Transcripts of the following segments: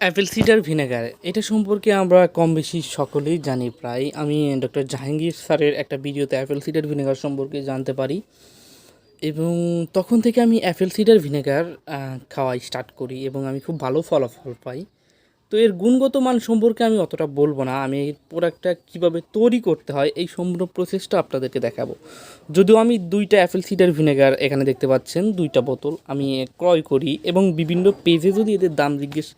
Apple cider vinegar এটা সম্পর্কে আমরা কম বেশি সকলেই জানি প্রায়। আমি ডক্টর জাহাঙ্গীর স্যারের একটা ভিডিওতে অ্যাপেল সিডার ভিনেগার সম্পর্কে জানতে পারি এবং তখন থেকে আমি অ্যাপেল সিডার ভিনেগার খাওয়া স্টার্ট করি এবং আমি খুব ভালো ফলাফল পাই। তো এর গুণগত মান সম্পর্কে আমি অতটা বলবো না, আমি এই প্রোডাক্টটা কীভাবে তৈরি করতে হয় এই সম্পূর্ণ প্রসেসটা আপনাদেরকে দেখাবো। যদিও আমি 2টা অ্যাপেল সিডার ভিনেগার এখানে দেখতে পাচ্ছেন, 2টা বোতল আমি ক্রয় করি এবং বিভিন্ন পেজে যদি এদের দাম জিজ্ঞেস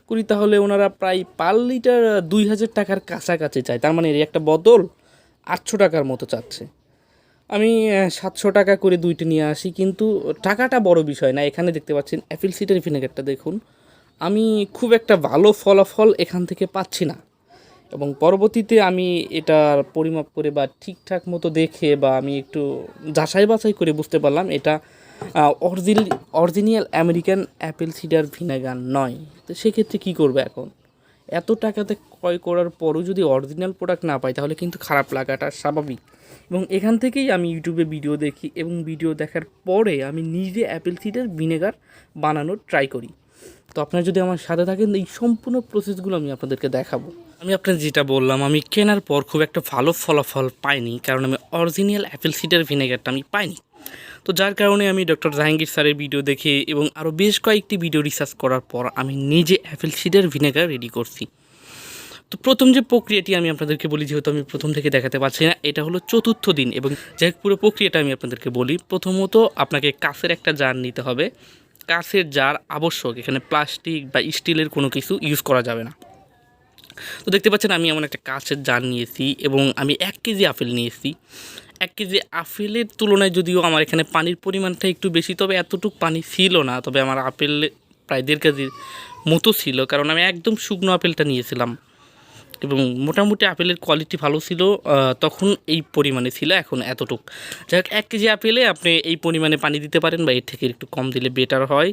করি তাহলে ওনারা প্রায় পার লিটার 2000 টাকার কাছাকাছি চায়। তার মানে এই একটা বোতল 800 টাকার মতো চাচ্ছে। আমি 700 টাকা করে 2টা নিয়ে আসি, কিন্তু টাকাটা বড় বিষয় না। এখানে দেখতে পাচ্ছেন অ্যাপেল সিডার ভিনেগারটা দেখুন, আমি খুব একটা ভালো ফলাফল এখান থেকে পাচ্ছি না এবং পরবর্তীতে আমি এটার পরিমাপ করে বা ঠিকঠাক মতো দেখে বা আমি একটু যাচাই বাছাই করে বুঝতে পারলাম এটা original American Apple cider vinegar নয়। তো সেক্ষেত্রে কী করবে এখন? এত টাকাতে ক্রয় করার পরও যদি অরিজিনাল প্রোডাক্ট না পাই তাহলে কিন্তু খারাপ লাগাটা স্বাভাবিক। এবং এখান থেকেই আমি ইউটিউবে ভিডিও দেখি এবং ভিডিও দেখার পরে আমি নিজে অ্যাপেল সিডার ভিনেগার বানানোর ট্রাই করি। তো আপনারা যদি আমার সাথে থাকেন এই সম্পূর্ণ প্রসেসগুলো আমি আপনাদেরকে দেখাবো। আমি আপনার যেটা বললাম, আমি কেনার পর খুব একটা ভালো ফলাফল পাইনি, কারণ আমি অরিজিনাল অ্যাপেল সিডার ভিনেগারটা আমি পাইনি। তো যার কারণে আমি ডক্টর জাহাঙ্গীর স্যারের ভিডিও দেখে এবং আরও বেশ কয়েকটি ভিডিও রিসার্চ করার পর আমি নিজে অ্যাপেল সিডার ভিনেগার রেডি করছি। তো প্রথম যে প্রক্রিয়াটি আমি আপনাদেরকে বলি, যেহেতু আমি প্রথম থেকে দেখাতে পারছি না, এটা হলো 4র্থ দিন। এবং যাই হোক, পুরো প্রক্রিয়াটা আমি আপনাদেরকে বলি। প্রথমত আপনাকে কাঁচের একটা জার নিতে হবে। কাঁচের জার আবশ্যক, এখানে প্লাস্টিক বা স্টিলের কোনো কিছু ইউজ করা যাবে না। তো দেখতে পাচ্ছেন আমি এমন একটা কাঁচের জার নিয়েছি এবং আমি 1 কেজি আপেল নিয়েছি। 1 কেজি আপেলের তুলনায় যদিও আমার এখানে পানির পরিমাণটা একটু বেশি, তবে এতটুকু পানি ছিল না। তবে আমার আপেল প্রায় 1.5 কেজির মতো ছিল, কারণ আমি একদম শুকনো আপেলটা নিয়েছিলাম এবং মোটামুটি আপেলের কোয়ালিটি ভালো ছিল। তখন এই পরিমাণে ছিল, এখন এতটুক। যাই হোক, 1 কেজি আপেলে আপনি এই পরিমাণে পানি দিতে পারেন বা এর থেকে একটু কম দিলে বেটার হয়।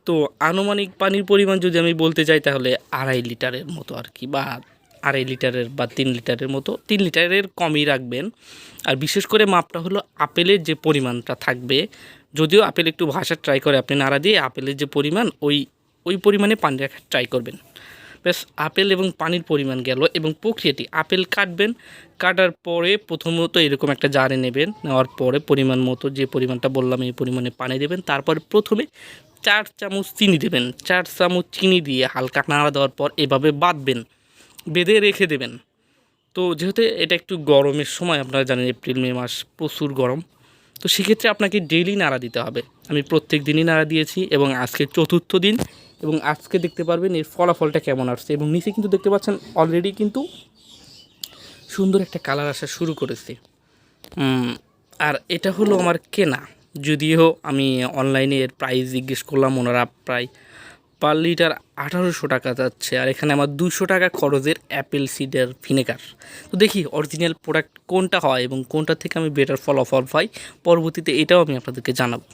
তো আনুমানিক পানির পরিমাণ যদি আমি বলতে চাই তাহলে 2.5 লিটারের মতো আর কি, বা 2.5 লিটারের বা 3 লিটারের মতো। 3 লিটারের কমই রাখবেন। আর বিশেষ করে মাপটা হলো আপেলের যে পরিমাণটা থাকবে, যদিও আপেল একটু ভাসার ট্রাই করে, আপনি নাড়া দিয়ে আপেলের যে পরিমাণ ওই পরিমাণে পানি রাখার ট্রাই করবেন। ব্যাস, আপেল এবং পানির পরিমাণ গেল। এবং প্রক্রিয়াটি, আপেল কাটবেন, কাটার পরে প্রথমত এরকম একটা জারে নেবেন, নেওয়ার পরে পরিমাণ মতো যে পরিমাণটা বললাম এই পরিমাণে পানি দেবেন। তারপরে প্রথমে 4 চামচ চিনি দেবেন। 4 চামচ চিনি দিয়ে হালকা নাড়া দেওয়ার পর এভাবে বাঁধবেন, বেঁধে রেখে দেবেন। তো যেহেতু এটা একটু গরমের সময়, আপনারা জানেন এপ্রিল মে মাস প্রচুর গরম, তো সেক্ষেত্রে আপনাকে ডেইলি নাড়া দিতে হবে। আমি প্রত্যেক দিনই নাড়া দিয়েছি এবং আজকে 4র্থ দিন, এবং আজকে দেখতে পারবেন এর ফলাফলটা কেমন আসছে। এবং নিচে কিন্তু দেখতে পাচ্ছেন অলরেডি কিন্তু সুন্দর একটা কালার আসা শুরু করেছে। আর এটা হলো আমার কেনা, যদিও আমি অনলাইনে এর প্রাইস জিজ্ঞেস করলাম, ওনারা প্রায় পার লিটার 1800 টাকা যাচ্ছে। আর এখানে আমার 200 টাকা খরচের অ্যাপেল সিডার ভিনেগার। তো দেখি অরিজিনাল প্রোডাক্ট কোনটা হয় এবং কোনটা থেকে আমি বেটার ফলাফল পাই। পরবর্তীতে এটাও আমি আপনাদেরকে জানাবো।